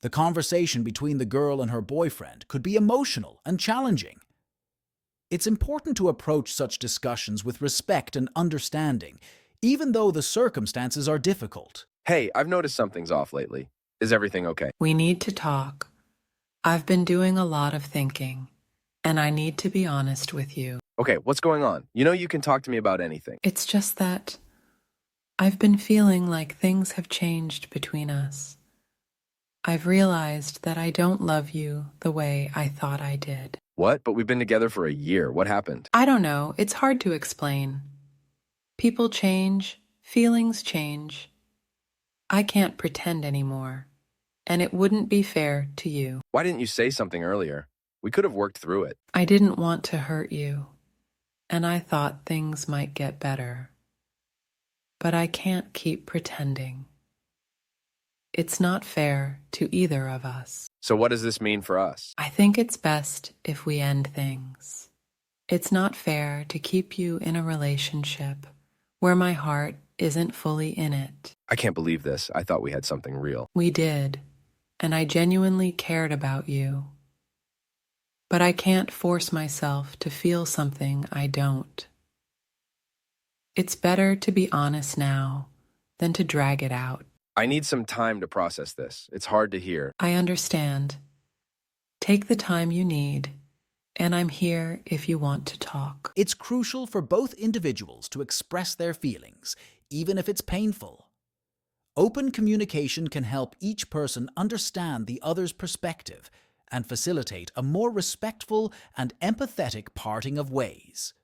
The conversation between the girl and her boyfriend could be emotional and challenging. It's important to approach such discussions with respect and understanding, even though the circumstances are difficult. Hey, I've noticed something's off lately. Is everything okay? We need to talk. I've been doing a lot of thinking, and I need to be honest with you. Okay, what's going on? You know you can talk to me about anything. It's just that I've been feeling like things have changed between us. I've realized that I don't love you the way I thought I did. What? But we've been together for a year. What happened? I don't know. It's hard to explain. People change. Feelings change. I can't pretend anymore, and it wouldn't be fair to you. Why didn't you say something earlier? We could have worked through it. I didn't want to hurt you, and I thought things might get better. But I can't keep pretending. It's not fair to either of us. So what does this mean for us? I think it's best if we end things. It's not fair to keep you in a relationship where my heart isn't fully in it. I can't believe this. I thought we had something real. We did, and I genuinely cared about you. But I can't force myself to feel something I don't. It's better to be honest now than to drag it out. I need some time to process this. It's hard to hear. I understand. Take the time you need, and I'm here if you want to talk. It's crucial for both individuals to express their feelings, even if it's painful. Open communication can help each person understand the other's perspective and facilitate a more respectful and empathetic parting of ways.